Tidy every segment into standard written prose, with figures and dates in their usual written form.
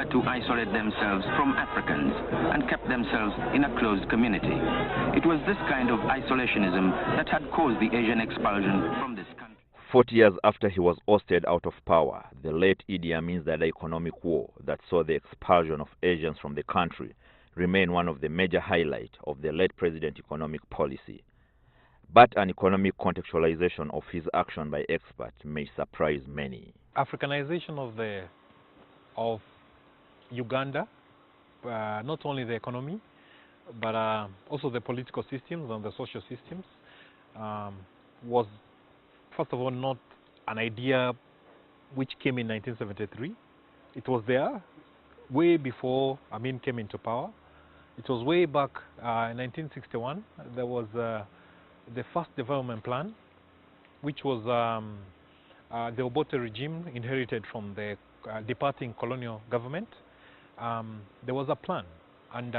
preferred to isolate themselves from Africans and kept themselves in a closed community. It was this kind of isolationism that had caused the Asian expulsion from this country. 40 years after he was ousted out of power, the late Idi Amin's economic war that saw the expulsion of Asians from the country remained one of the major highlights of the late president's economic policy. But an economic contextualization of his action by experts may surprise many. Africanization of Uganda, not only the economy, but also the political systems and the social systems, was, first of all, not an idea which came in 1973. It was there way before Amin came into power. It was way back in 1961. There was the first development plan, which was the Obote regime inherited from the departing colonial government. There was a plan and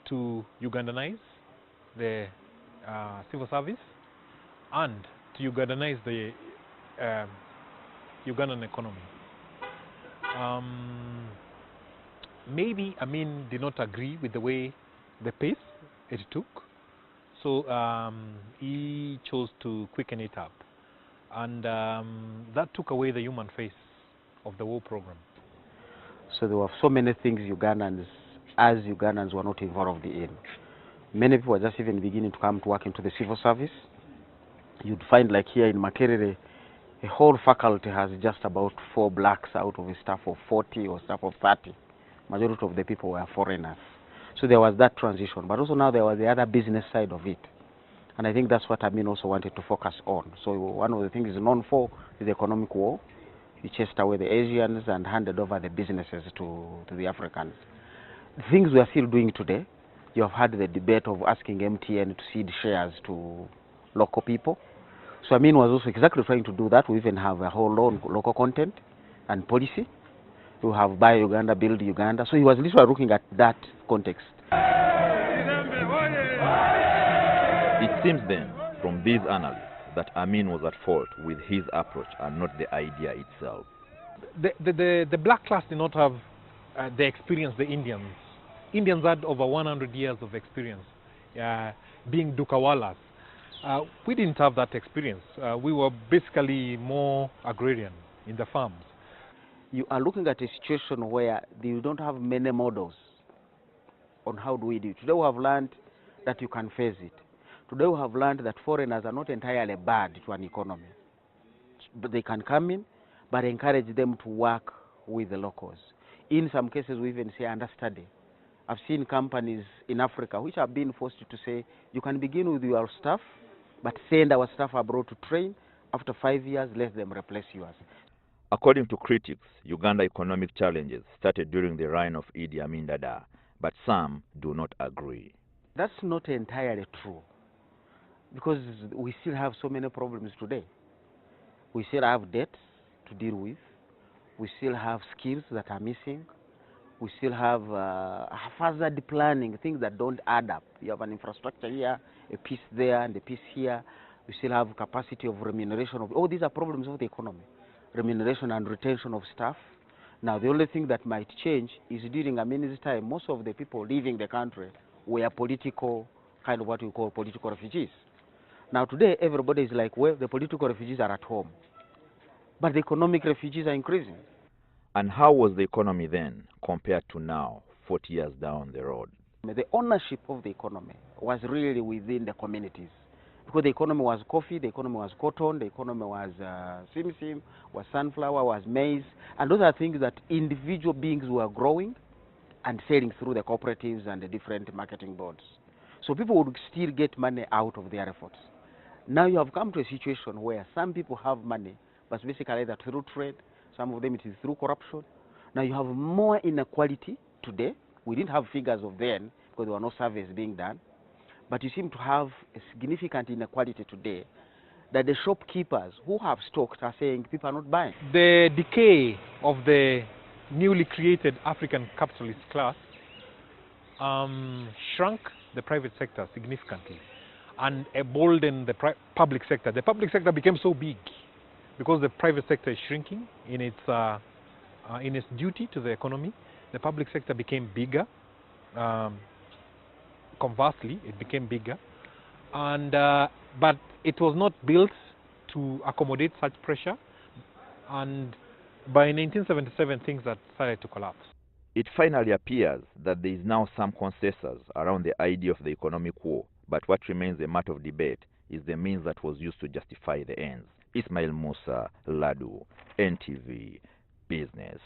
to Ugandanize the civil service and to Ugandanize the Ugandan economy. Maybe Amin did not agree with the way, the pace it took, so he chose to quicken it up, and that took away the human face of the war program. So there were so many things Ugandans were not involved in. Many people were just even beginning to come to work into the civil service. You'd find, like here in Makerere, a whole faculty has just about 4 blacks out of a staff of 40 or staff of 30. Majority of the people were foreigners. So there was that transition, but also now there was the other business side of it. And I think that's what Amin also wanted to focus on. So one of the things he's known for is the economic war. He chased away the Asians and handed over the businesses to the Africans. The things we are still doing today, you have had the debate of asking MTN to cede shares to local people. So Amin was also exactly trying to do that. We even have a whole lot of local content and policy. We have Buy Uganda, Build Uganda. So he was literally looking at that context. It seems then, from these analyses, that Amin was at fault with his approach and not the idea itself. The black class did not have the experience the Indians. Indians had over 100 years of experience being dukawalas. We didn't have that experience. We were basically more agrarian in the farms. You are looking at a situation where you don't have many models on how do we do it. Today we have learned that you can face it. Today we have learned that foreigners are not entirely bad to an economy. But they can come in, but encourage them to work with the locals. In some cases we even say understudy. I've seen companies in Africa which have been forced to say, you can begin with your staff, but send our staff abroad to train. After 5 years, let them replace yours. According to critics, Uganda economic challenges started during the reign of Idi Amin Dada, but some do not agree. That's not entirely true, because we still have so many problems today. We still have debts to deal with. We still have skills that are missing. We still have hazard planning, things that don't add up. You have an infrastructure here, a piece there, and a piece here. We still have capacity of remuneration of all these are problems of the economy. Remuneration and retention of staff. Now the only thing that might change is during Amin's time, most of the people leaving the country were political, kind of what we call political refugees. Now today everybody is like, well, the political refugees are at home, but the economic refugees are increasing. And how was the economy then compared to now, 40 years down the road? The ownership of the economy was really within the communities. Because the economy was coffee, the economy was cotton, the economy was simsim, was sunflower, was maize. And those are things that individual beings were growing and selling through the cooperatives and the different marketing boards. So people would still get money out of their efforts. Now you have come to a situation where some people have money, but basically either through trade, some of them it is through corruption. Now you have more inequality today. We didn't have figures of then because there were no surveys being done. But you seem to have a significant inequality today that the shopkeepers who have stocked are saying people are not buying. The decay of the newly created African capitalist class shrunk the private sector significantly and emboldened the public sector. The public sector became so big because the private sector is shrinking in its in its duty to the economy. The public sector became bigger. Conversely, it became bigger, and but it was not built to accommodate such pressure. And by 1977, things had started to collapse. It finally appears that there is now some consensus around the idea of the economic war, but what remains a matter of debate is the means that was used to justify the ends. Ismail Musa, Ladu, NTV, Business.